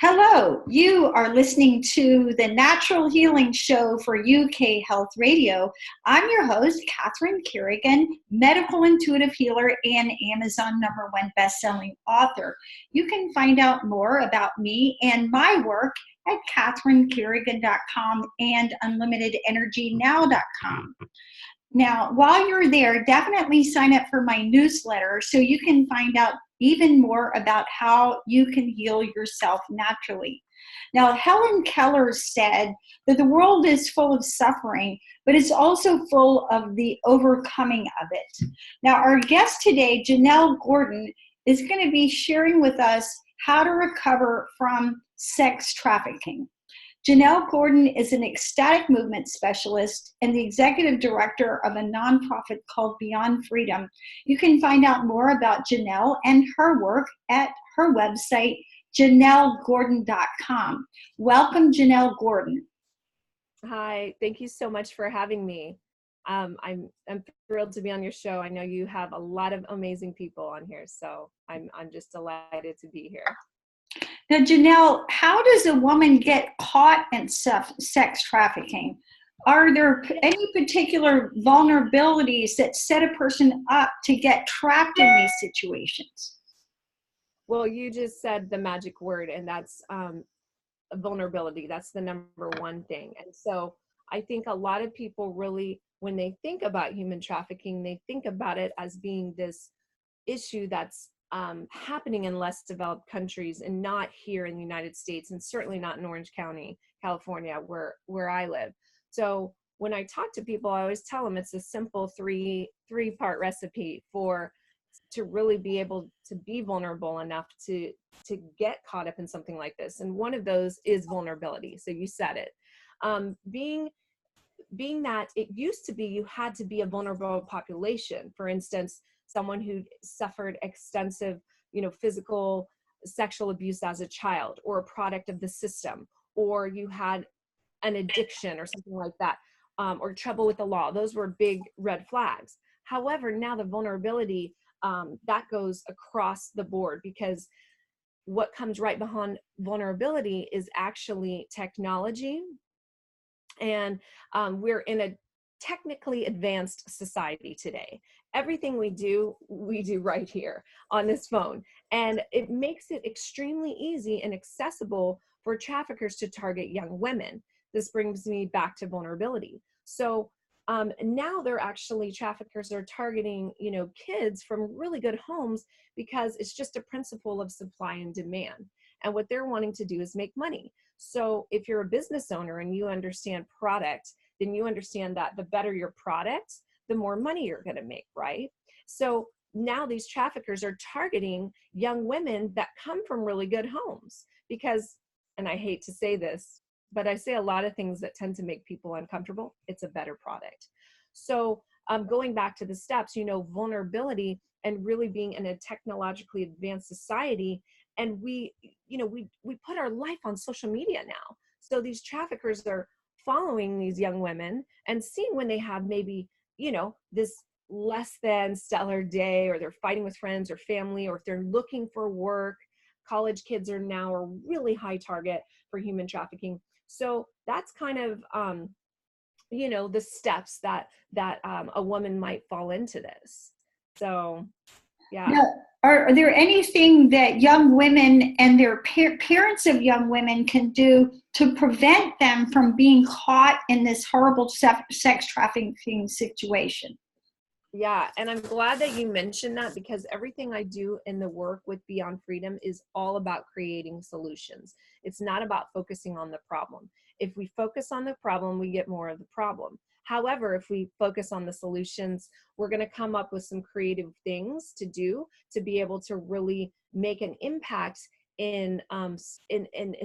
Hello, you are listening to the Natural Healing Show for UK Health Radio. I'm your host, Catherine Carrigan, medical intuitive healer and Amazon #1 best-selling author. You can find out more about me and my work at catherinecarrigan.com and unlimitedenergynow.com. Now, while you're there, definitely sign up for my newsletter so you can find out even more about how you can heal yourself naturally. Now, Helen Keller said that the world is full of suffering, but it's also full of the overcoming of it. Now, our guest today, Jennelle Gordon, is going to be sharing with us how to recover from sex trafficking. Jennelle Gordon is an ecstatic movement specialist and the executive director of a nonprofit called Beyond Freedom. You can find out more about Jennelle and her work at her website, JennellesGordon.com. Welcome, Jennelle Gordon. Hi, thank you so much for having me. I'm thrilled to be on your show. I know you have a lot of amazing people on here, so I'm just delighted to be here. Now, Jennelle, how does a woman get caught in sex trafficking? Are there any particular vulnerabilities that set a person up to get trapped in these situations? Well, you just said the magic word, and that's vulnerability. That's the number one thing. And so I think a lot of people really, when they think about human trafficking, they think about it as being this issue that's happening in less developed countries and not here in the United States, and certainly not in Orange County, California, where I live. So when I talk to people, I always tell them it's a simple three-part recipe to really be able to be vulnerable enough to get caught up in something like this. And one of those is vulnerability. So you said it. Being that it used to be you had to be a vulnerable population. For instance, someone who suffered extensive, physical, sexual abuse as a child, or a product of the system, or you had an addiction or something like that, or trouble with the law. Those were big red flags. However, now the vulnerability, that goes across the board, because what comes right behind vulnerability is actually technology. And we're in a technically advanced society today. Everything we do right here on this phone. And it makes it extremely easy and accessible for traffickers to target young women. This brings me back to vulnerability. So now traffickers are targeting, kids from really good homes, because it's just a principle of supply and demand. And what they're wanting to do is make money. So if you're a business owner and you understand product, then you understand that the better your product, the more money you're going to make, right? So now these traffickers are targeting young women that come from really good homes because, and I hate to say this, but I say a lot of things that tend to make people uncomfortable. It's a better product. So going back to the steps, vulnerability and really being in a technologically advanced society. And we put our life on social media now. So these traffickers are following these young women and seeing when they have maybe, this less than stellar day, or they're fighting with friends or family, or if they're looking for work. College kids are now a really high target for human trafficking. So that's kind of, the steps that a woman might fall into this. So, yeah. Now, are there anything that young women and their parents of young women can do to prevent them from being caught in this horrible sex trafficking situation? Yeah, and I'm glad that you mentioned that, because everything I do in the work with Beyond Freedom is all about creating solutions. It's not about focusing on the problem. If we focus on the problem, we get more of the problem. However, if we focus on the solutions, we're going to come up with some creative things to do to be able to really make an impact in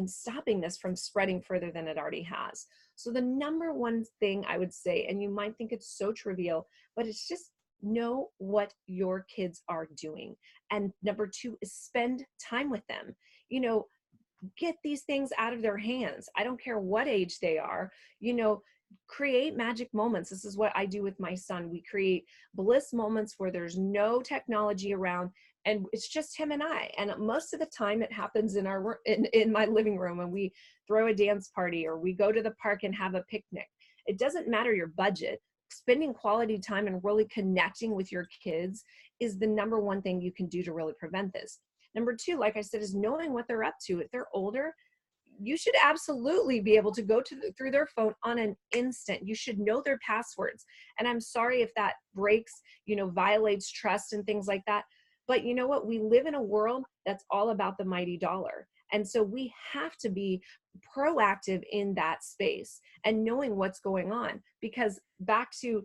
stopping this from spreading further than it already has. So the number one thing I would say, and you might think it's so trivial, but it's just know what your kids are doing. And number two is spend time with them. Get these things out of their hands. I don't care what age they are, create magic moments. This is what I do with my son. We create bliss moments where there's no technology around. and it's just him and I. And most of the time it happens in our in my living room, and we throw a dance party or we go to the park and have a picnic. It doesn't matter your budget. Spending quality time and really connecting with your kids is the number one thing you can do to really prevent this. Number two, like I said, is knowing what they're up to. If they're older, you should absolutely be able to go through their phone on an instant. You should know their passwords. And I'm sorry if that breaks, violates trust and things like that. But you know what? We live in a world that's all about the mighty dollar. And so we have to be proactive in that space and knowing what's going on, because back to,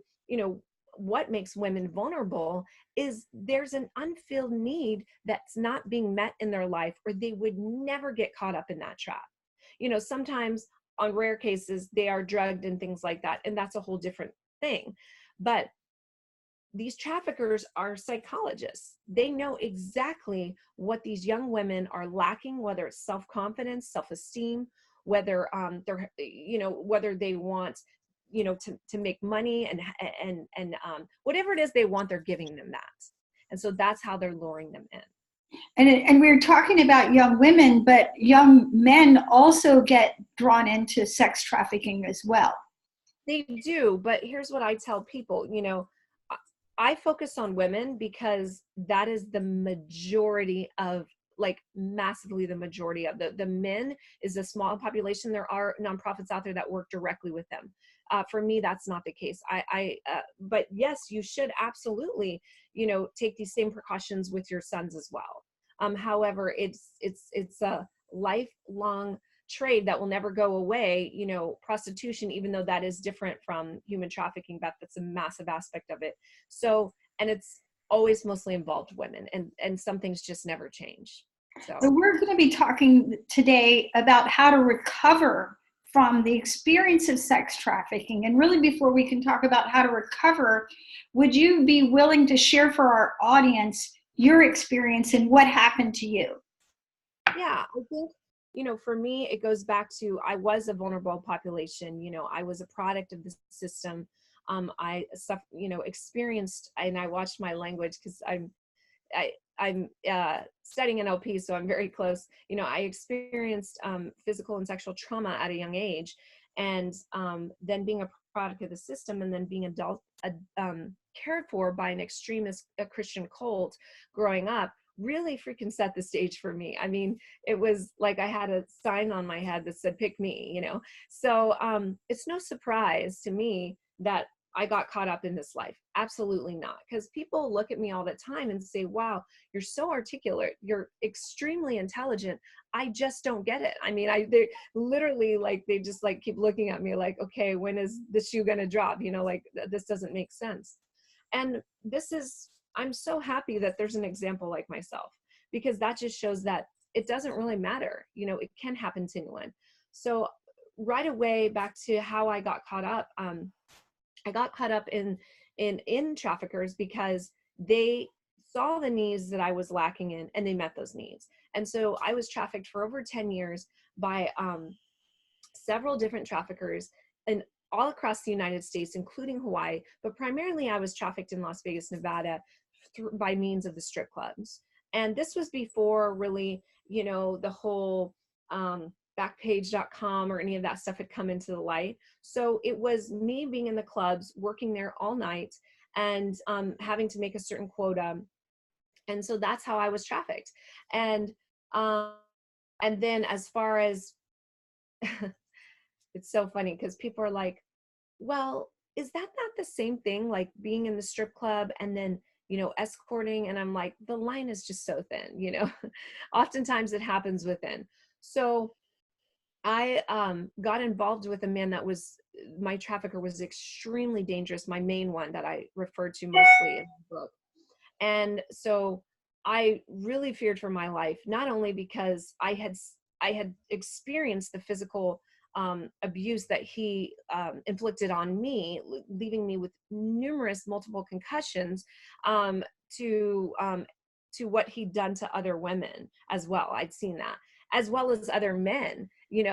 what makes women vulnerable is there's an unfilled need that's not being met in their life, or they would never get caught up in that trap. Sometimes on rare cases, they are drugged and things like that. And that's a whole different thing. But these traffickers are psychologists. They know exactly what these young women are lacking, whether it's self-confidence, self-esteem, whether they're, whether they want, to make money and whatever it is they want, they're giving them that. And so that's how they're luring them in. And we're talking about young women, but young men also get drawn into sex trafficking as well. They do, but here's what I tell people, I focus on women because that is the majority of, like, massively the majority of the men is a small population. There are nonprofits out there that work directly with them. For me, that's not the case. But yes, you should absolutely, take these same precautions with your sons as well. However, it's a lifelong trade that will never go away. Prostitution, even though that is different from human trafficking, that's a massive aspect of it. So, and it's always mostly involved women, and some things just never change. So we're going to be talking today about how to recover from the experience of sex trafficking. And really, before we can talk about how to recover, would you be willing to share for our audience your experience and what happened to you? Yeah, I think, for me, it goes back to, I was a vulnerable population. I was a product of the system. I experienced, and I watched my language because I'm studying NLP, so I'm very close. I experienced physical and sexual trauma at a young age, and then being a product of the system, and then being cared for by an extremist Christian cult growing up really freaking set the stage for me. I mean, it was like I had a sign on my head that said, pick me, So it's no surprise to me that I got caught up in this life. Absolutely not. Because people look at me all the time and say, wow, you're so articulate. You're extremely intelligent. I just don't get it. I mean, they literally, like, they just like keep looking at me like, okay, when is the shoe going to drop? Like, this doesn't make sense. And I'm so happy that there's an example like myself, because that just shows that it doesn't really matter. It can happen to anyone. So right away, back to how I got caught up. I got caught up in traffickers because they saw the needs that I was lacking in, and they met those needs. And so I was trafficked for over 10 years by several different traffickers, and all across the United States, including Hawaii, but primarily I was trafficked in Las Vegas, Nevada, by means of the strip clubs. And this was before really, the whole Backpage.com or any of that stuff had come into the light. So it was me being in the clubs, working there all night, and having to make a certain quota. And so that's how I was trafficked. And then as far as, it's so funny because people are like, well, is that not the same thing, like being in the strip club and then, escorting? And I'm like, the line is just so thin, oftentimes it happens within. So I got involved with a man that was, my trafficker was extremely dangerous, my main one that I referred to mostly in the book. And so I really feared for my life, not only because I had experienced the physical abuse that he inflicted on me, leaving me with numerous multiple concussions, to what he'd done to other women as well. I'd seen that, as well as other men,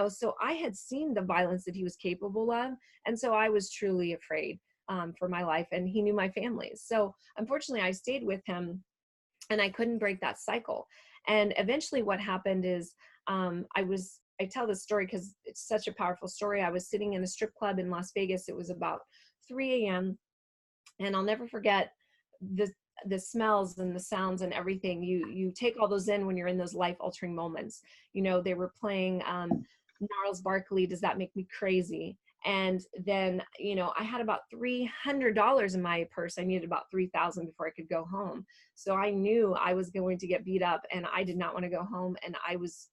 so I had seen the violence that he was capable of. And so I was truly afraid for my life, and he knew my family. So unfortunately I stayed with him and I couldn't break that cycle. And eventually what happened is, I tell this story because it's such a powerful story. I was sitting in a strip club in Las Vegas. It was about 3 a.m. and I'll never forget the smells and the sounds and everything. You take all those in when you're in those life altering moments. You know, they were playing Gnarls Barkley, Does That Make Me Crazy? And then, you know, I had about $300 in my purse. I needed about 3,000 before I could go home. So I knew I was going to get beat up, and I did not want to go home. And I was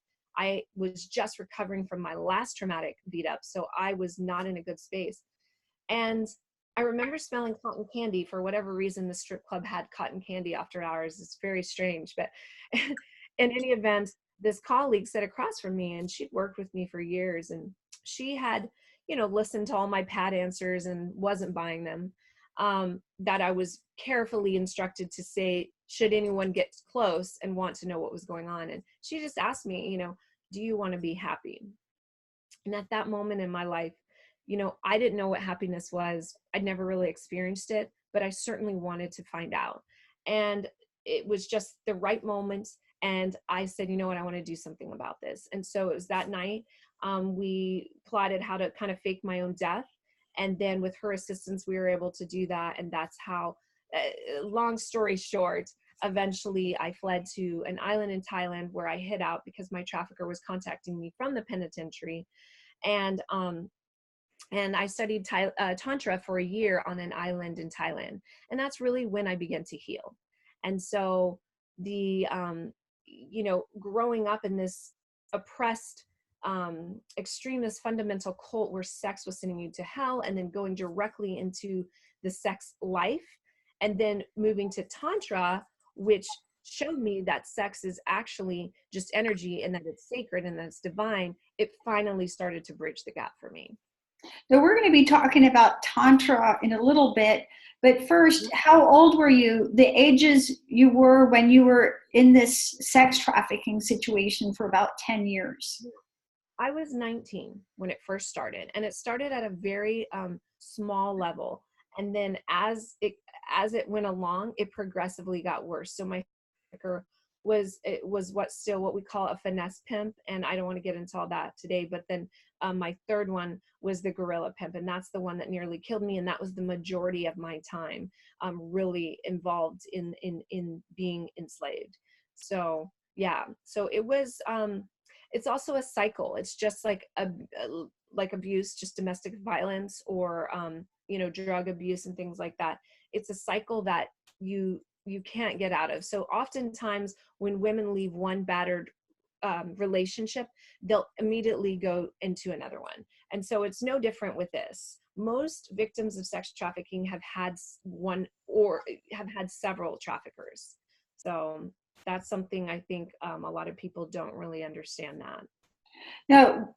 just recovering from my last traumatic beat up. So I was not in a good space. And I remember smelling cotton candy. For whatever reason, the strip club had cotton candy after hours. It's very strange. But in any event, this colleague sat across from me, and she'd worked with me for years. And she had, you know, listened to all my pat answers and wasn't buying them. That I was carefully instructed to say, should anyone get close and want to know what was going on. And she just asked me, you know, do you want to be happy? And at that moment in my life, you know, I didn't know what happiness was. I'd never really experienced it, but I certainly wanted to find out. And it was just the right moment. And I said, you know what, I want to do something about this. And so it was that night, we plotted how to kind of fake my own death. And then with her assistance, we were able to do that. And that's how, long story short, eventually I fled to an island in Thailand where I hid out because my trafficker was contacting me from the penitentiary. And I studied Tantra for a year on an island in Thailand. And that's really when I began to heal. And so the, you know, growing up in this oppressed, extremist fundamental cult where sex was sending you to hell, and then going directly into the sex life, and then moving to Tantra, which showed me that sex is actually just energy and that it's sacred and that it's divine, it finally started to bridge the gap for me. So we're going to be talking about Tantra in a little bit, but first, how old were you, the ages you were when you were in this sex trafficking situation for about 10 years? I was 19 when it first started, and it started at a very small level. And then as it went along, it progressively got worse. So my was what we call a finesse pimp, and I don't want to get into all that today. But then my third one was the gorilla pimp, and that's the one that nearly killed me, and that was the majority of my time really involved in being enslaved. So yeah, so it was. It's also a cycle. It's just like like abuse, just domestic violence, or you know, drug abuse and things like that. It's a cycle that you can't get out of. So oftentimes when women leave one battered relationship, they'll immediately go into another one. And so it's no different with this. Most victims of sex trafficking have had one or have had several traffickers. So that's something I think a lot of people don't really understand that. Now,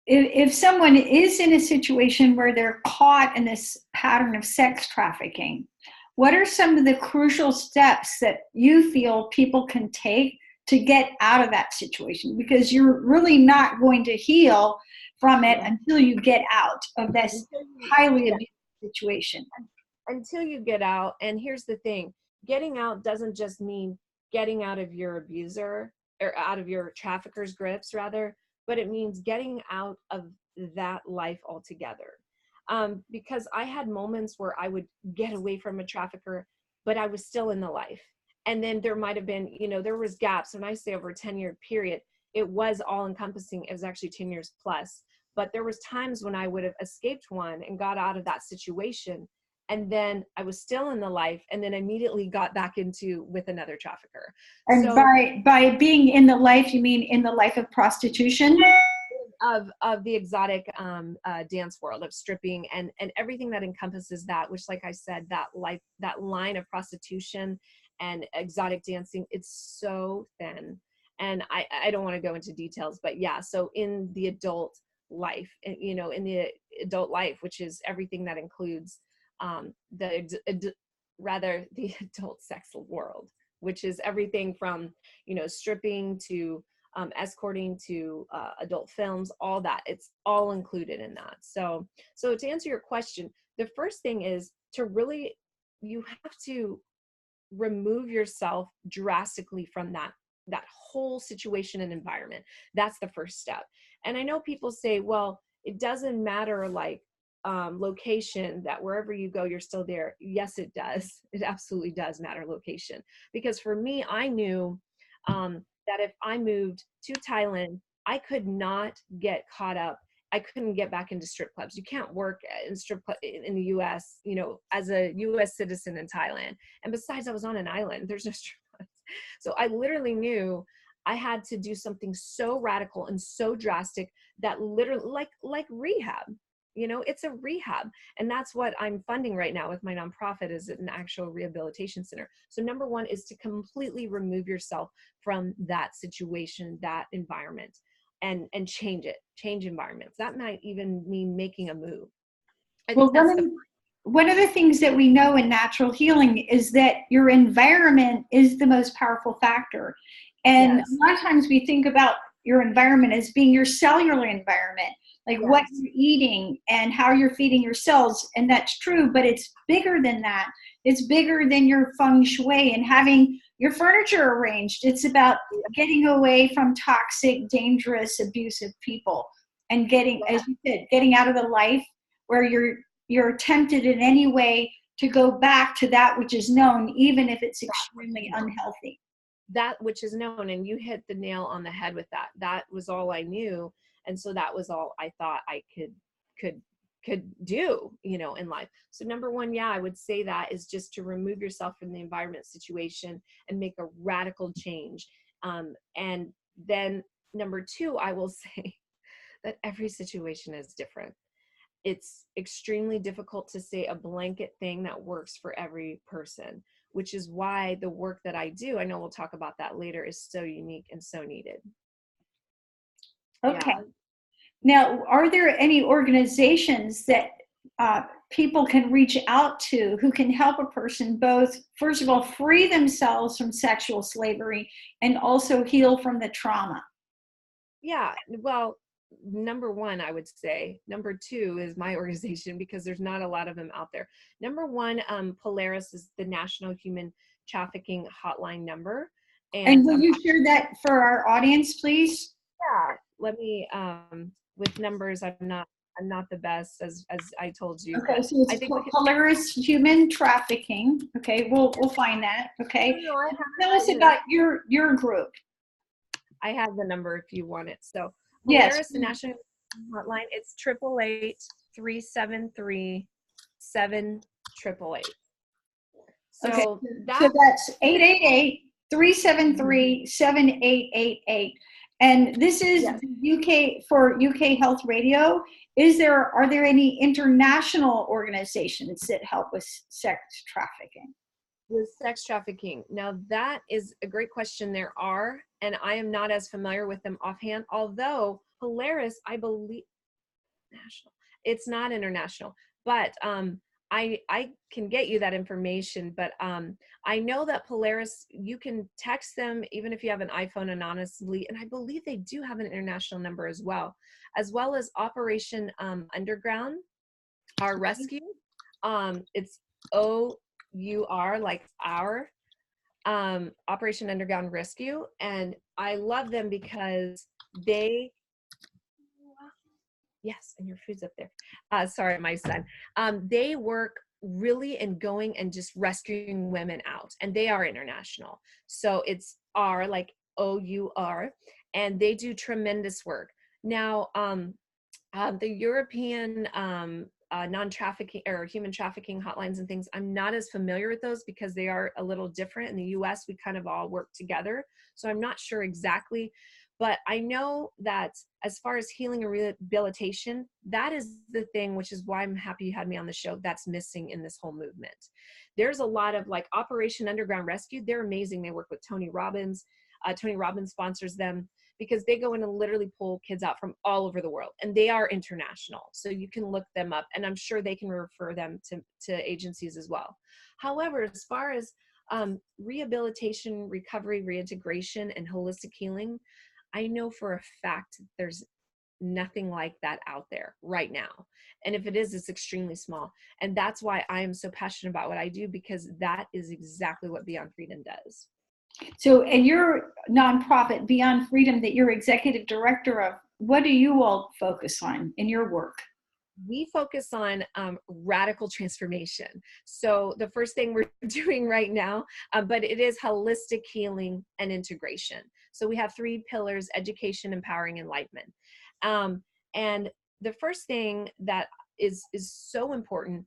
if someone is in a situation where they're caught in this pattern of sex trafficking, what are some of the crucial steps that you feel people can take to get out of that situation? Because you're really not going to heal from it until you get out of this highly abusive situation. Until you get out. And here's the thing, getting out doesn't just mean getting out of your abuser, or out of your trafficker's grips rather, but it means getting out of that life altogether. Because I had moments where I would get away from a trafficker, but I was still in the life. And then there might have been, you know, there was gaps. When I say over a 10-year period, it was all encompassing. It was actually 10 years plus. But there was times when I would have escaped one and got out of that situation, and then I was still in the life, and then immediately got back into with another trafficker. And so, by being in the life, you mean in the life of prostitution? Of the exotic dance world, of stripping and everything that encompasses that, which, like I said, that line of prostitution and exotic dancing, it's so thin. And I don't want to go into details, but yeah, so in the adult life, you know, in the adult life, which is everything that includes the adult sex world, which is everything from, you know, stripping to escorting to adult films, all that, it's all included in that. So to answer your question, the first thing is to really, you have to remove yourself drastically from that whole situation and environment. That's the first step. And I know people say, well, it doesn't matter, like, location, that wherever you go, you're still there. Yes, it does. It absolutely does matter, location. Because for me, I knew that if I moved to Thailand, I could not get caught up. I couldn't get back into strip clubs. You can't work in strip club in the US, you know, as a US citizen in Thailand. And besides, I was on an island. There's no strip clubs. So I literally knew I had to do something so radical and so drastic that literally, like rehab. You know, it's a rehab. And that's what I'm funding right now with my nonprofit, is an actual rehabilitation center. So number one is to completely remove yourself from that situation, that environment, and change environments. That might even mean making a move. I Well, think that's one of the things that we know in natural healing is that your environment is the most powerful factor. And yes, a lot of times we think about your environment as being your cellular environment, like what yes, you're eating and how you're feeding your cells. And that's true, but it's bigger than that. It's bigger than your feng shui and having your furniture arranged. It's about getting away from toxic, dangerous, abusive people and getting, as you said, getting out of the life where you're tempted in any way to go back to that which is known, even if it's extremely unhealthy. that which is known. And you hit the nail on the head with that. That was all I knew. And so that was all I thought I could do, you know, in life. So number one, yeah, I would say that is just to remove yourself from the environment, situation, and make a radical change. And then number two, I will say that every situation is different. It's extremely difficult to say a blanket thing that works for every person, which is why the work that I do, I know we'll talk about that later, is so unique and so needed. Okay. Yeah. Now, are there any organizations that people can reach out to who can help a person both, first of all, free themselves from sexual slavery and also heal from the trauma? Yeah. Well, number one, I would say. Number two is my organization, because there's not a lot of them out there. Number one, Polaris is the National Human Trafficking Hotline number. And And will you share that for our audience, please? yeah, let me, with numbers, I'm not the best, as I told you, Okay, but so I it's think we can. Polaris Human Trafficking. Okay, we'll find that. Okay, No, I have tell it us right here. about your group. I have the number if you want it. So Yes. Polaris, the National Hotline, it's 888-373-7888. Okay, So so that, that's 888-373-7888. And this is yes, UK for UK Health Radio. Are there any international organizations that help with sex trafficking? with sex trafficking. Now that is a great question. There are, and I am not as familiar with them offhand, although Polaris, I believe, national. It's not international, but I can get you that information. But I know that Polaris, you can text them even if you have an iPhone anonymously, and I believe they do have an international number as well as Operation Underground, our rescue. It's OUR, like our Operation Underground Rescue, and I love them because they. Yes, and your food's up there. Sorry, my son. They work really in going and just rescuing women out, and they are international. So it's R, like OUR, and they do tremendous work. Now, the European non-trafficking or human trafficking hotlines and things, I'm not as familiar with those because they are a little different. In the US, we kind of all work together. So I'm not sure exactly, but I know that as far as healing and rehabilitation, that is the thing, which is why I'm happy you had me on the show, that's missing in this whole movement. There's a lot of, like, Operation Underground Rescue. They're amazing. They work with Tony Robbins. Tony Robbins sponsors them, because they go in and literally pull kids out from all over the world, and they are international. So you can look them up, and I'm sure they can refer them to agencies as well. However, as far as rehabilitation, recovery, reintegration, and holistic healing, I know for a fact there's nothing like that out there right now. And if it is, it's extremely small. And that's why I am so passionate about what I do, because that is exactly what Beyond Freedom does. So, and your nonprofit, Beyond Freedom, that you're executive director of, what do you all focus on in your work? We focus on radical transformation. So the first thing we're doing right now, but it is holistic healing and integration. So we have 3 pillars: education, empowering, enlightenment. And the first thing that is so important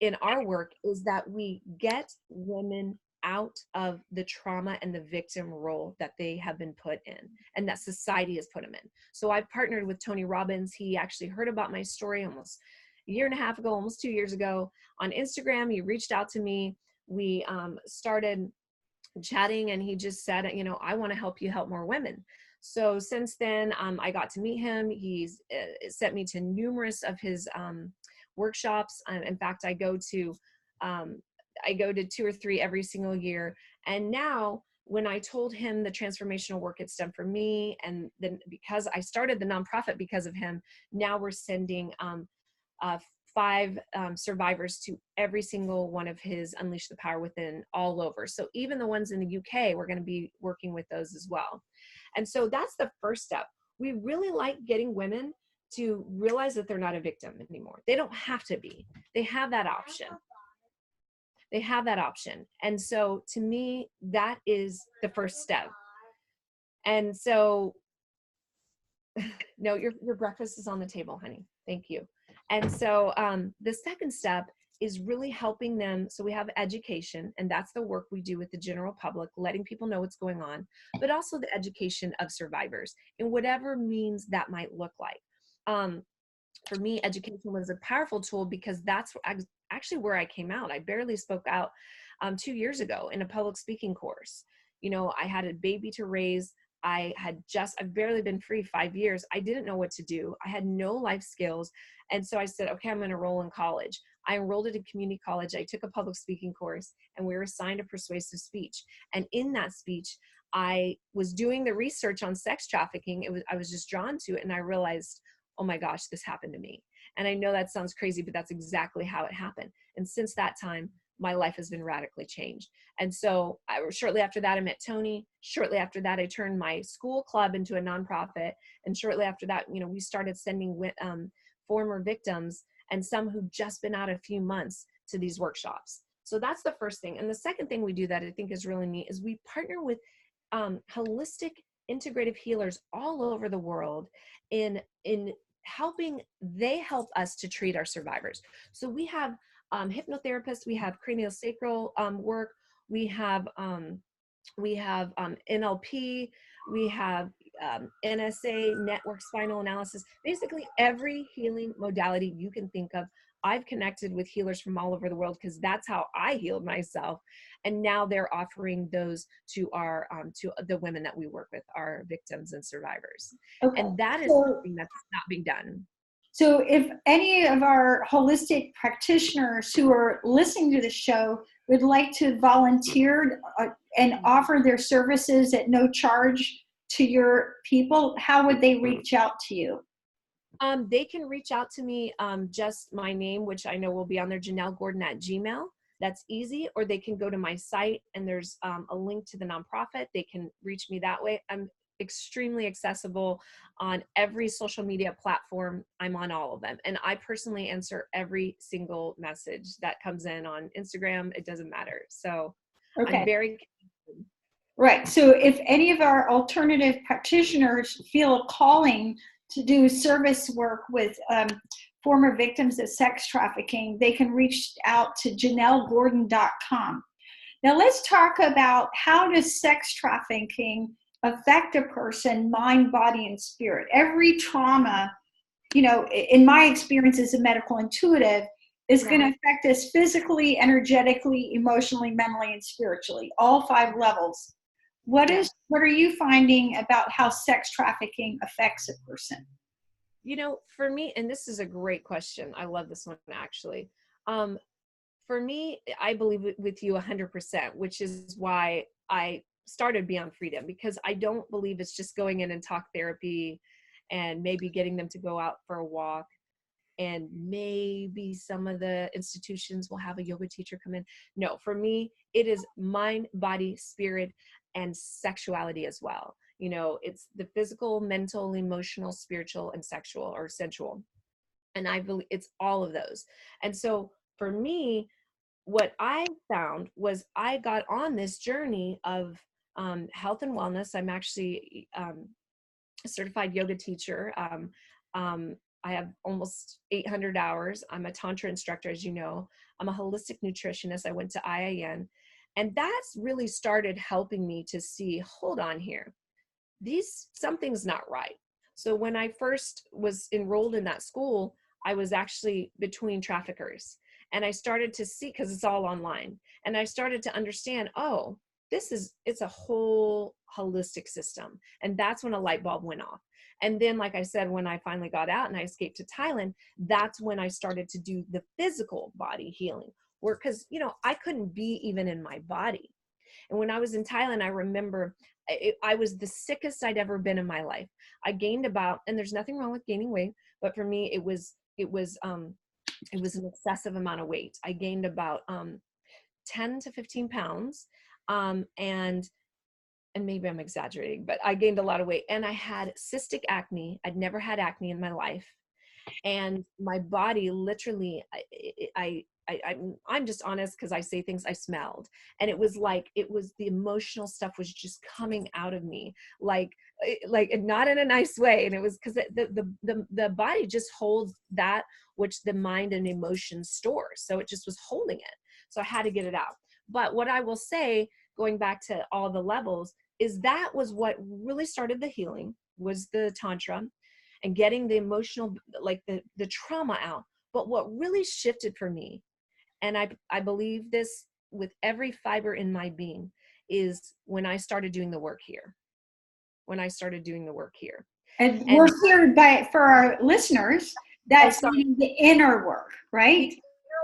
in our work is that we get women out of the trauma and the victim role that they have been put in and that society has put them in. So I've partnered with Tony Robbins. He actually heard about my story almost a year and a half ago, almost 2 years ago, on Instagram. He reached out to me. We started chatting, and he just said, you know, I want to help you help more women. So since then, I got to meet him. He's sent me to numerous of his workshops. In fact, I go to 2 or 3 every single year. And now, when I told him the transformational work it's done for me, and then because I started the nonprofit because of him, now we're sending 5 survivors to every single one of his Unleash the Power Within all over. So even the ones in the UK, we're going to be working with those as well. And so that's the first step. We really like getting women to realize that they're not a victim anymore. They don't have to be. They have that option. They have that option. And so to me, that is the first step. And so, no, your breakfast is on the table, honey. Thank you. And so the second step is really helping them. So we have education, and that's the work we do with the general public, letting people know what's going on, but also the education of survivors in whatever means that might look like. For me, education was a powerful tool because that's actually where I came out. I barely spoke out 2 years ago in a public speaking course. You know, I had a baby to raise. I've barely been free 5 years. I didn't know what to do. I had no life skills. And so I said, okay, I'm going to enroll in college. I enrolled at a community college. I took a public speaking course, and we were assigned a persuasive speech. And in that speech, I was doing the research on sex trafficking. I was just drawn to it. And I realized, oh my gosh, this happened to me. And I know that sounds crazy, but that's exactly how it happened. And since that time, my life has been radically changed. And so shortly after that, I met Tony. Shortly after that, I turned my school club into a nonprofit. And shortly after that, you know, we started sending former victims and some who've just been out a few months to these workshops. So that's the first thing. And the second thing we do that I think is really neat is we partner with holistic integrative healers all over the world in helping. They help us to treat our survivors. So we have hypnotherapists, we have craniosacral work, we have NLP, we have NSA, network spinal analysis, basically every healing modality you can think of. I've connected with healers from all over the world because that's how I healed myself. And now they're offering those to our to the women that we work with, our victims and survivors. Okay. And that is something that's not being done. So if any of our holistic practitioners who are listening to the show would like to volunteer and offer their services at no charge to your people, how would they reach out to you? They can reach out to me, just my name, which I know will be on there, JennelleGordon@gmail. That's easy. Or they can go to my site, and there's a link to the nonprofit. They can reach me that way. I'm extremely accessible on every social media platform. I'm on all of them. And I personally answer every single message that comes in on Instagram. It doesn't matter. So Okay. I'm very... Right. So if any of our alternative practitioners feel a calling to do service work with former victims of sex trafficking, they can reach out to JennellesGordon.com. Now let's talk about how does sex trafficking affect a person, mind, body, and spirit. Every trauma, you know, in my experience as a medical intuitive, is going to affect us physically, energetically, emotionally, mentally, and spiritually, all 5 levels. What are you finding about how sex trafficking affects a person? You know, for me, and this is a great question. I love this one, actually. For me, I believe with you 100%, which is why I started Beyond Freedom, because I don't believe it's just going in and talk therapy and maybe getting them to go out for a walk. And maybe some of the institutions will have a yoga teacher come in. No, for me, it is mind, body, spirit, and sexuality as well. You know, it's the physical, mental, emotional, spiritual, and sexual or sensual. And I believe it's all of those. And so for me, what I found was I got on this journey of health and wellness. I'm actually a certified yoga teacher. I have almost 800 hours. I'm a Tantra instructor, as you know. I'm a holistic nutritionist. I went to IIN. And that's really started helping me to see, hold on here, something's not right. So when I first was enrolled in that school, I was actually between traffickers. And I started to see, because it's all online, and I started to understand, oh, it's a whole holistic system. And that's when a light bulb went off. And then, like I said, when I finally got out and I escaped to Thailand, that's when I started to do the physical body healing work, because, you know, I couldn't be even in my body. And when I was in Thailand, I remember I was the sickest I'd ever been in my life. I gained about, and there's nothing wrong with gaining weight, but for me, it was an excessive amount of weight. I gained about 10 to 15 pounds. And maybe I'm exaggerating, but I gained a lot of weight, and I had cystic acne. I'd never had acne in my life. And my body literally, I'm just honest, because I say things, I smelled. And it was the emotional stuff was just coming out of me, like not in a nice way. And it was because the body just holds that which the mind and emotion stores. So it just was holding it. So I had to get it out. But what I will say, going back to all the levels, is that was what really started the healing, was the Tantra and getting the emotional, like the trauma out. But what really shifted for me, and I believe this with every fiber in my being, is when I started doing the work here. And we're here for our listeners, that's meaning the inner work, right?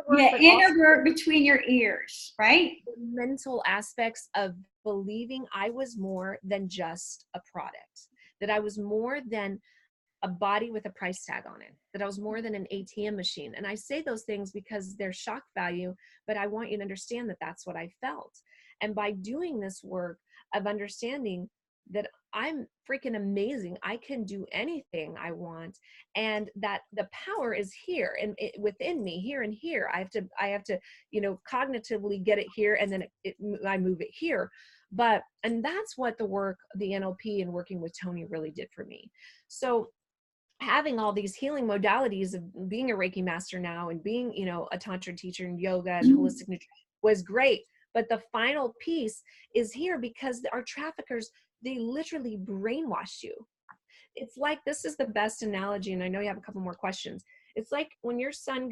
The inner work between your ears, right? The mental aspects of believing I was more than just a product, that I was more than a body with a price tag on it, that I was more than an ATM machine. And I say those things because they're shock value, but I want you to understand that that's what I felt. And by doing this work of understanding that I'm freaking amazing, I can do anything I want, and that the power is here and within me, here and here. I have to, you know, cognitively get it here, and then I move it here. And that's what the work, the NLP and working with Tony really did for me. So having all these healing modalities of being a Reiki master now and being, you know, a Tantra teacher and yoga and holistic nutrition was great. But the final piece is here because our traffickers, they literally brainwash you. It's like, this is the best analogy, and I know you have a couple more questions. It's like when your son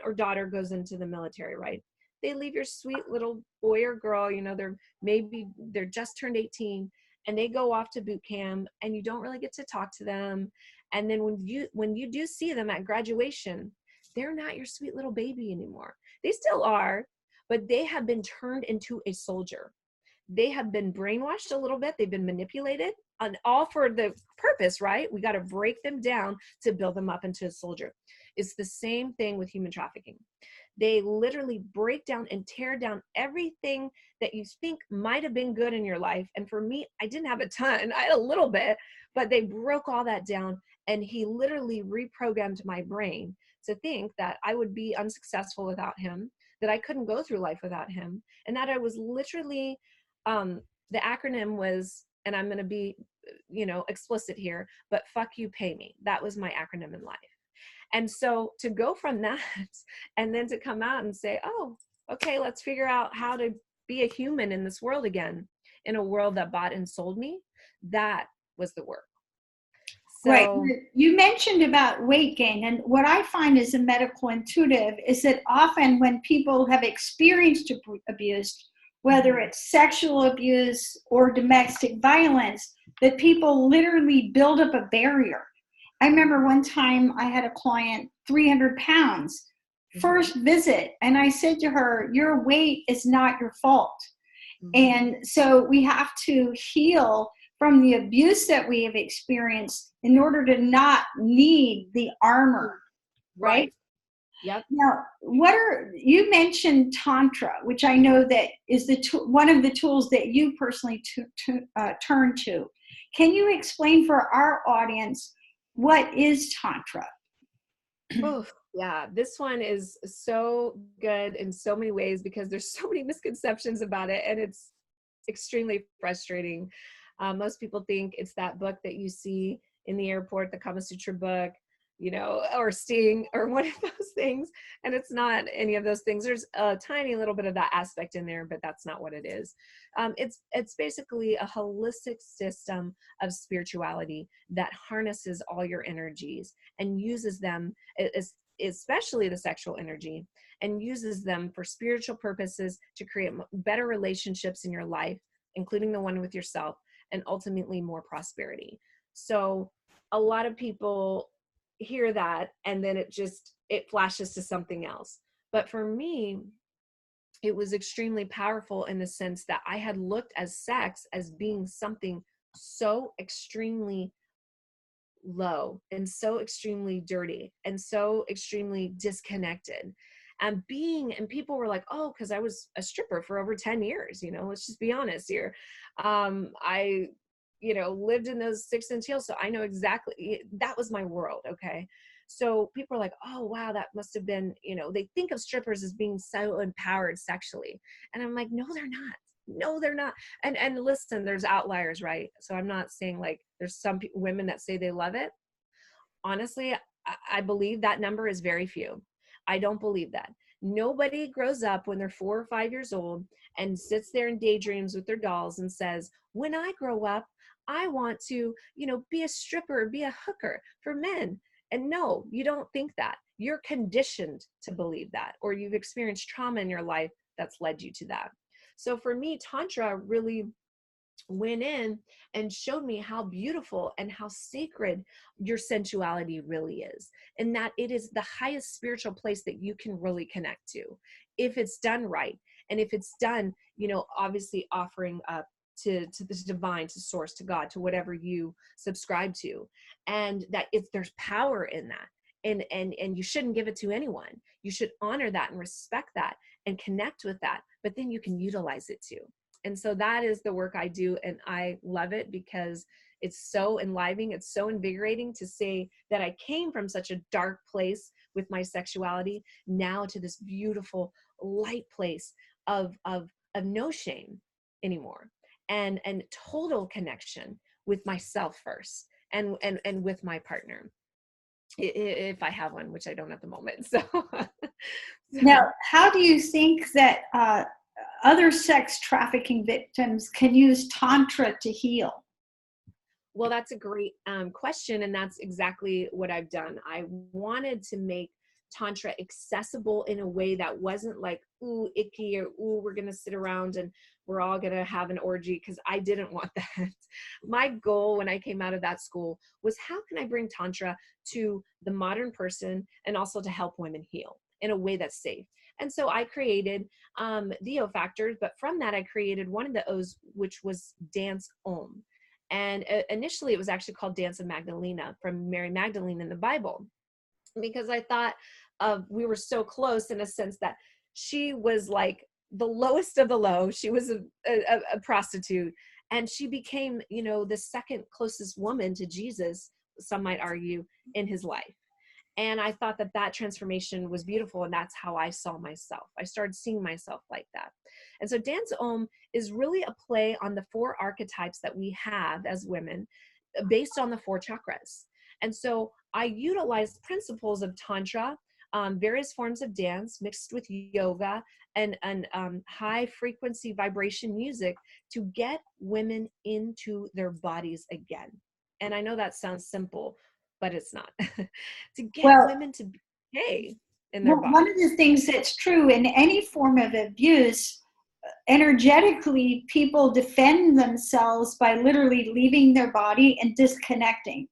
or daughter goes into the military, right? They leave your sweet little boy or girl, you know, they're just turned 18, and they go off to boot camp, and you don't really get to talk to them. And then when you do see them at graduation, they're not your sweet little baby anymore. They still are, but they have been turned into a soldier. They have been brainwashed a little bit. They've been manipulated, and all for the purpose, right? We got to break them down to build them up into a soldier. It's the same thing with human trafficking. They literally break down and tear down everything that you think might have been good in your life. And for me, I didn't have a ton. I had a little bit, but they broke all that down. And he literally reprogrammed my brain to think that I would be unsuccessful without him, that I couldn't go through life without him, and that I was literally, the acronym was, and I'm going to be, you know, explicit here, but fuck you, pay me. That was my acronym in life. And so to go from that and then to come out and say, oh, okay, let's figure out how to be a human in this world again, in a world that bought and sold me, that was the work. So, right. You mentioned about weight gain, and what I find as a medical intuitive is that often when people have experienced abuse, whether it's sexual abuse or domestic violence, that people literally build up a barrier. I remember one time I had a client, 300 pounds, first visit, and I said to her, your weight is not your fault. And so we have to heal from the abuse that we have experienced in order to not need the armor, right? Yep. Now, you mentioned Tantra, which I know that is one of the tools that you personally turn to. Can you explain for our audience what is Tantra? Oh, yeah. This one is so good in so many ways because there's so many misconceptions about it, and it's extremely frustrating. Most people think it's that book that you see in the airport, the Kama Sutra book, or Sting or one of those things. And it's not any of those things. There's a tiny little bit of that aspect in there, but that's not what it is. It's basically a holistic system of spirituality that harnesses all your energies and uses them, especially the sexual energy, and uses them for spiritual purposes to create better relationships in your life, including the one with yourself, and ultimately more prosperity. So a lot of people hear that and then it flashes to something else. But for me, it was extremely powerful in the sense that I had looked at sex as being something so extremely low and so extremely dirty and so extremely disconnected. And people were like, oh, because I was a stripper for over 10 years, let's just be honest here. I lived in those 6-inch heels. So I know exactly, that was my world. Okay. So people are like, oh, wow, that must've been, they think of strippers as being so empowered sexually. And I'm like, no, they're not. No, they're not. And listen, there's outliers, right? So I'm not saying like there's some women that say they love it. Honestly, I believe that number is very few. I don't believe that. Nobody grows up when they're 4 or 5 years old and sits there and daydreams with their dolls and says, when I grow up, I want to, be a stripper, be a hooker for men. And no, you don't think that. You're conditioned to believe that, or you've experienced trauma in your life that's led you to that. So for me, Tantra really went in and showed me how beautiful and how sacred your sensuality really is, and that it is the highest spiritual place that you can really connect to if it's done right. And if it's done, obviously offering up to this divine, to source, to God, to whatever you subscribe to, and that if there's power in that, and you shouldn't give it to anyone. You should honor that and respect that and connect with that, but then you can utilize it too. And so that is the work I do, and I love it because it's so enlivening. It's so invigorating to say that I came from such a dark place with my sexuality now to this beautiful light place of no shame anymore, and total connection with myself first, and with my partner, if I have one, which I don't at the moment. So now, how do you think that other sex trafficking victims can use Tantra to heal? Well, that's a great question. And that's exactly what I've done. I wanted to make Tantra accessible in a way that wasn't like, ooh, icky, or ooh, we're going to sit around and we're all going to have an orgy, because I didn't want that. My goal when I came out of that school was, how can I bring Tantra to the modern person and also to help women heal in a way that's safe? And so I created the O factors, but from that I created one of the O's, which was Dance Om. And initially it was actually called Dance of Magdalena, from Mary Magdalene in the Bible, because I thought we were so close in a sense that she was like the lowest of the low. She was a prostitute, and she became, the second closest woman to Jesus, some might argue, in his life. And I thought that transformation was beautiful. And that's how I saw myself. I started seeing myself like that. And so Dance Om is really a play on the 4 archetypes that we have as women, based on the 4 chakras. And so I utilized principles of Tantra, various forms of dance mixed with yoga and high frequency vibration music to get women into their bodies again. And I know that sounds simple, but it's not. To get women to be okay in their body. One of the things that's true in any form of abuse, energetically, people defend themselves by literally leaving their body and disconnecting.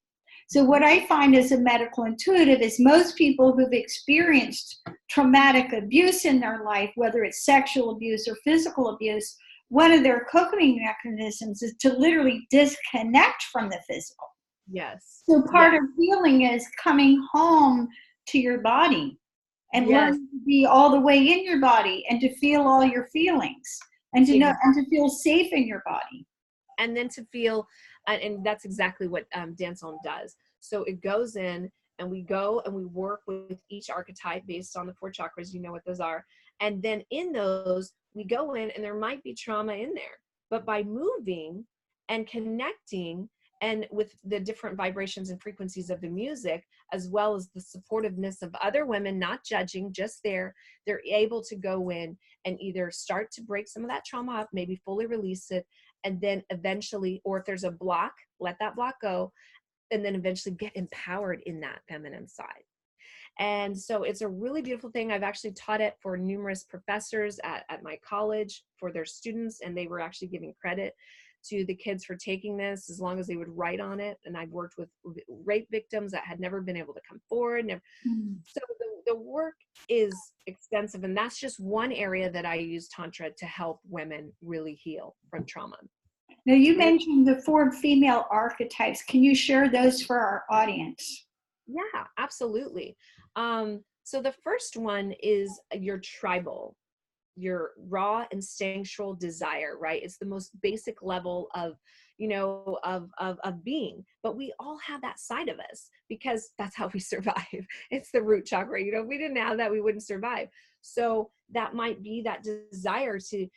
So what I find as a medical intuitive is most people who've experienced traumatic abuse in their life, whether it's sexual abuse or physical abuse, one of their coping mechanisms is to literally disconnect from the physical. Yes. So part Yes. of healing is coming home to your body and Yes. learning to be all the way in your body and to feel all your feelings and to know and to feel safe in your body. And then to feel, and that's exactly what Dance Home does. So it goes in, and we go and we work with each archetype based on the 4 chakras. You know what those are. And then in those, we go in, and there might be trauma in there. But by moving and connecting, and with the different vibrations and frequencies of the music, as well as the supportiveness of other women, not judging, just there, they're able to go in and either start to break some of that trauma up, maybe fully release it, and then eventually, or if there's a block, let that block go, and then eventually get empowered in that feminine side. And so it's a really beautiful thing. I've actually taught it for numerous professors at my college for their students, and they were actually giving credit to the kids for taking this as long as they would write on it. And I've worked with rape victims that had never been able to come forward. So the work is extensive, and that's just one area that I use Tantra to help women really heal from trauma. Now, you mentioned the 4 female archetypes. Can you share those for our audience? Yeah, absolutely. So the first one is your tribal, your raw instinctual desire, right? It's the most basic level of, of being, but we all have that side of us because that's how we survive. It's the root chakra. If we didn't have that, we wouldn't survive. So that might be that desire to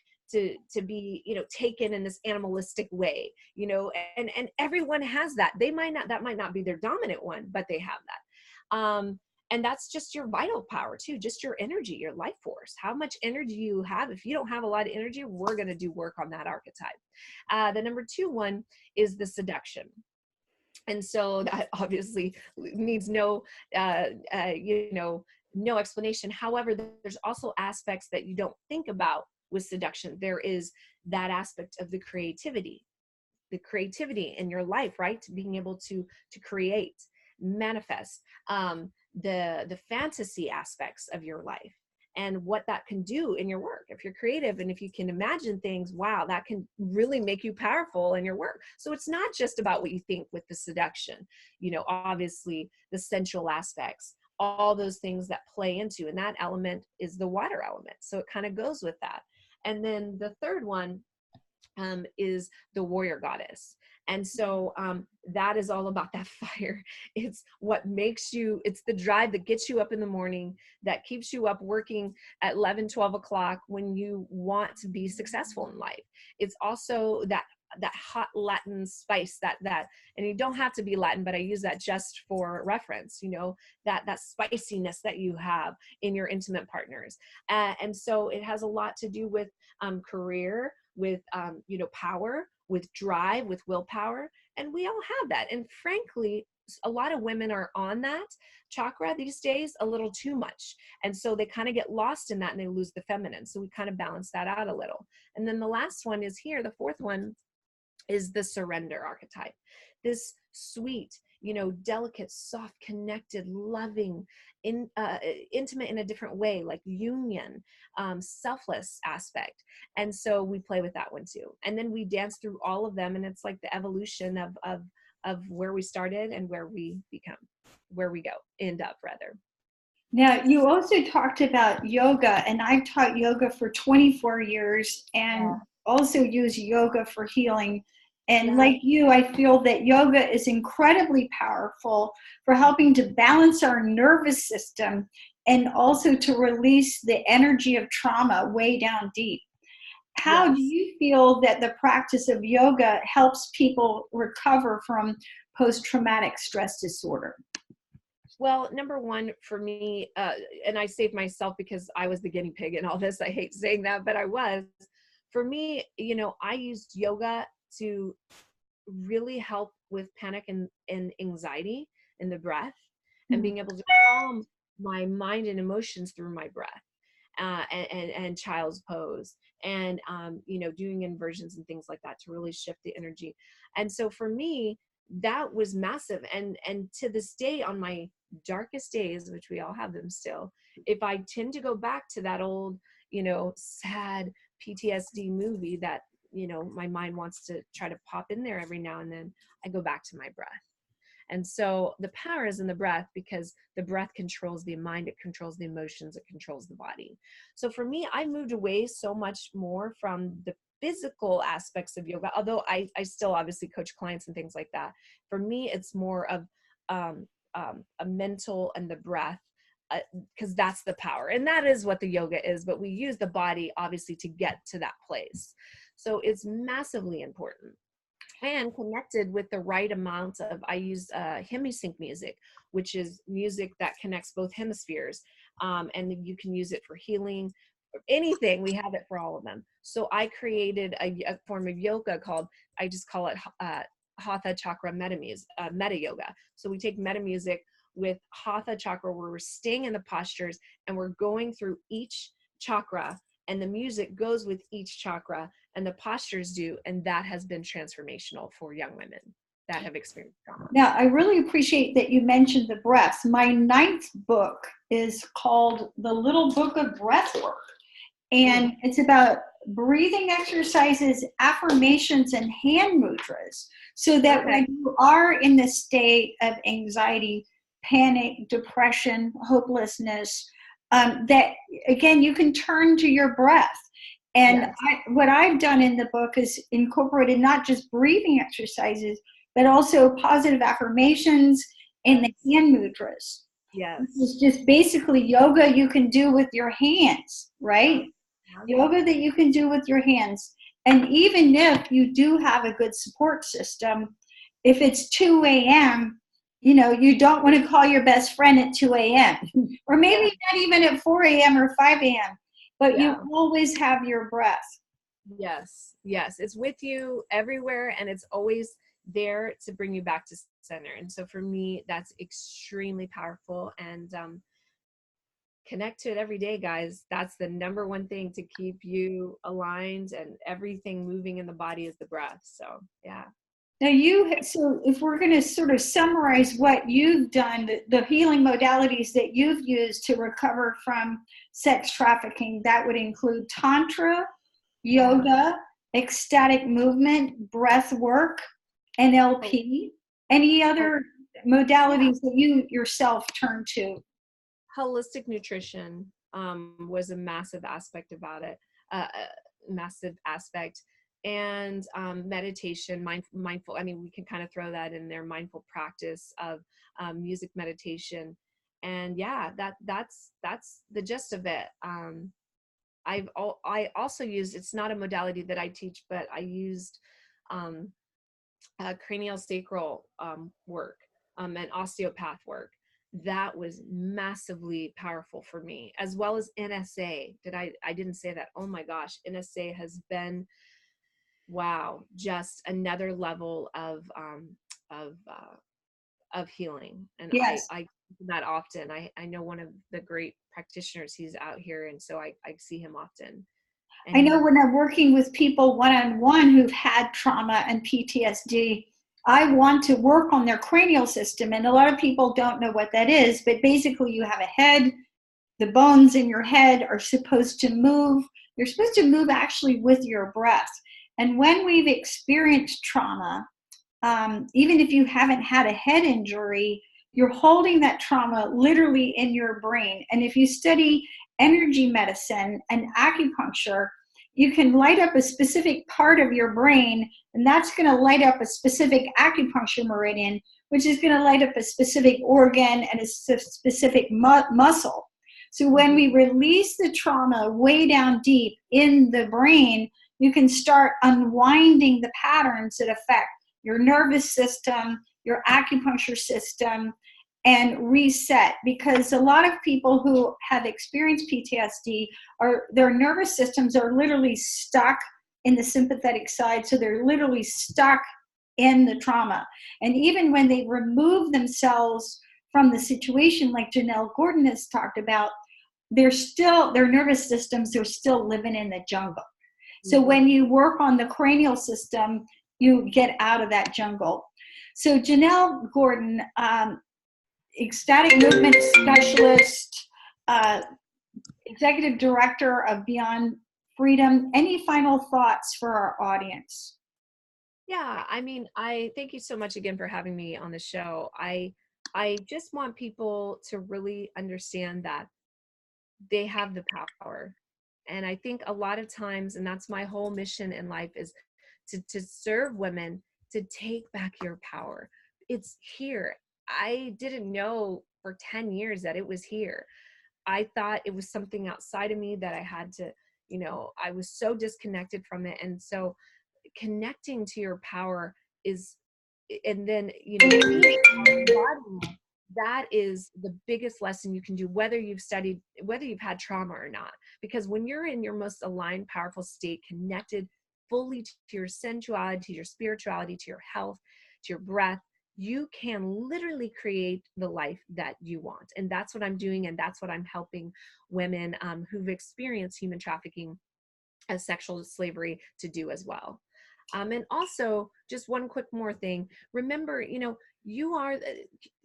be, taken in this animalistic way, and everyone has that. That might not be their dominant one, but they have that. And that's just your vital power too, just your energy, your life force, how much energy you have. If you don't have a lot of energy, we're going to do work on that archetype. The number 2 one is the seduction. And so that obviously needs no explanation. However, there's also aspects that you don't think about with seduction. There is that aspect of the creativity in your life, right? Being able to create, manifest, the fantasy aspects of your life and what that can do in your work. If you're creative and if you can imagine things, wow, that can really make you powerful in your work. So it's not just about what you think with the seduction, obviously the sensual aspects, all those things that play into, and that element is the water element. So it kind of goes with that. And then the third one is the warrior goddess. And so that is all about that fire. It's what makes you, it's the drive that gets you up in the morning, that keeps you up working at 11, 12 o'clock when you want to be successful in life. It's also that hot Latin spice that, and you don't have to be Latin, but I use that just for reference, that spiciness that you have in your intimate partners. And so it has a lot to do with career, with, power, with drive, with willpower. And we all have that. And frankly, a lot of women are on that chakra these days a little too much. And so they kind of get lost in that and they lose the feminine. So we kind of balance that out a little. And then the last one is here. The 4th one is the surrender archetype. This sweet, delicate, soft, connected, loving, intimate in a different way, like union, selfless aspect. And so we play with that one too. And then we dance through all of them, and it's like the evolution of where we started and where we end up rather. Now, you also talked about yoga, and I've taught yoga for 24 years and also use yoga for healing. And like you, I feel that yoga is incredibly powerful for helping to balance our nervous system and also to release the energy of trauma way down deep. How do you feel that the practice of yoga helps people recover from post-traumatic stress disorder? Well, number 1 for me, and I saved myself because I was the guinea pig in all this. I hate saying that, but I was. For me, I used yoga to really help with panic and anxiety in the breath, and being able to calm my mind and emotions through my breath, and child's pose, and doing inversions and things like that to really shift the energy. And so for me, that was massive. And to this day, on my darkest days, which we all have them still, if I tend to go back to that old, sad PTSD movie that my mind wants to try to pop in there every now and then, I go back to my breath. And so the power is in the breath, because the breath controls the mind, it controls the emotions, it controls the body. So for me, I moved away so much more from the physical aspects of yoga, although I still obviously coach clients and things like that. For me, it's more of a mental and the breath, because that's the power. And that is what the yoga is, but we use the body obviously to get to that place. So it's massively important. And connected with the right amount of, I use hemisync music, which is music that connects both hemispheres. And you can use it for healing, anything. We have it for all of them. So I created a form of yoga called, I just call it Hatha Chakra meta yoga. So we take meta music with Hatha Chakra, where we're staying in the postures and we're going through each chakra, and the music goes with each chakra, and the postures do, and that has been transformational for young women that have experienced trauma. Now, I really appreciate that you mentioned the breaths. My 9th book is called The Little Book of Breathwork, and it's about breathing exercises, affirmations, and hand mudras, so that when you are in the state of anxiety, panic, depression, hopelessness, that again, you can turn to your breath. And what I've done in the book is incorporated not just breathing exercises, but also positive affirmations and the hand mudras. Yes. It's just basically yoga you can do with your hands, right? Yoga that you can do with your hands. And even if you do have a good support system, if it's 2 a.m., you don't want to call your best friend at 2 a.m. or maybe not even at 4 a.m. or 5 a.m., but you always have your breath. Yes. It's with you everywhere, and it's always there to bring you back to center. And so for me, that's extremely powerful, and connect to it every day, guys. That's the number one thing to keep you aligned, and everything moving in the body is the breath. So, yeah. Now so if we're going to sort of summarize what you've done, the healing modalities that you've used to recover from sex trafficking, that would include Tantra, yoga, ecstatic movement, breath work, NLP. Any other modalities that you yourself turn to? Holistic nutrition was a massive aspect about it, massive aspect. And meditation, mindful, I mean, we can kind of throw that in there, mindful practice of music meditation. And that's the gist of it. I also used, it's not a modality that I teach, but I used cranial sacral work and osteopath work. That was massively powerful for me, as well as NSA. I didn't say that. Oh my gosh, NSA has been, wow, just another level of healing. And I do that often. I know one of the great practitioners, he's out here, and so I see him often. And I know when I'm working with people one-on-one who've had trauma and PTSD, I want to work on their cranial system. And a lot of people don't know what that is, but basically you have a head, the bones in your head are supposed to move. They're supposed to move actually with your breath. And when we've experienced trauma, even if you haven't had a head injury, you're holding that trauma literally in your brain. And if you study energy medicine and acupuncture, you can light up a specific part of your brain, and that's going to light up a specific acupuncture meridian, which is going to light up a specific organ and a specific muscle. So when we release the trauma way down deep in the brain, you can start unwinding the patterns that affect your nervous system, your acupuncture system, and reset. Because a lot of people who have experienced PTSD, their nervous systems are literally stuck in the sympathetic side. So they're literally stuck in the trauma. And even when they remove themselves from the situation, like Jennelle Gordon has talked about, their nervous systems are still living in the jungle. So when you work on the cranial system, you get out of that jungle. So Jennelle Gordon, ecstatic movement specialist, executive director of Beyond freedom. Any final thoughts for our audience? Yeah, I mean, I thank you so much again for having me on the show. I just want people to really understand that they have the power. And I think a lot of times, and that's my whole mission in life, is to serve women to take back your power. It's here. I didn't know for 10 years that it was here. I thought it was something outside of me that I had to, I was so disconnected from it. And so connecting to your power is, and then, being embodying it, that is the biggest lesson you can do, whether you've studied, whether you've had trauma or not. Because when you're in your most aligned, powerful state, connected fully to your sensuality, to your spirituality, to your health, to your breath, you can literally create the life that you want. And that's what I'm doing. And that's what I'm helping women who've experienced human trafficking as sexual slavery to do as well. And also, just one quick more thing. Remember, you are,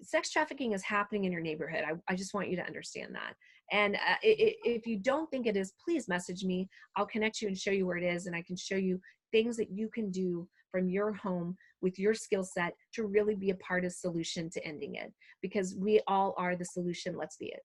sex trafficking is happening in your neighborhood. I just want you to understand that. And if you don't think it is, please message me. I'll connect you and show you where it is. And I can show you things that you can do from your home with your skill set to really be a part of the solution to ending it. Because we all are the solution. Let's be it.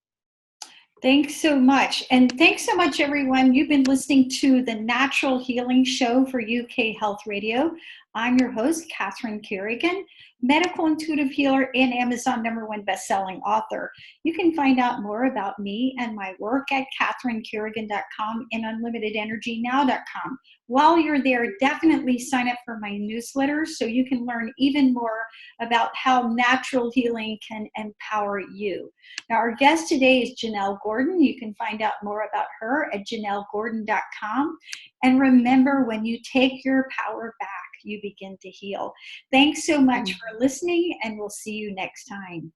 Thanks so much. And thanks so much, everyone. You've been listening to the Natural Healing Show for UK Health Radio. I'm your host, Catherine Carrigan, medical intuitive healer and Amazon #1 bestselling author. You can find out more about me and my work at catherinecarrigan.com and unlimitedenergynow.com. While you're there, definitely sign up for my newsletter so you can learn even more about how natural healing can empower you. Now, our guest today is Jennelle Gordon. You can find out more about her at jennellegordon.com. And remember, when you take your power back, you begin to heal. Thanks so much for listening, and we'll see you next time.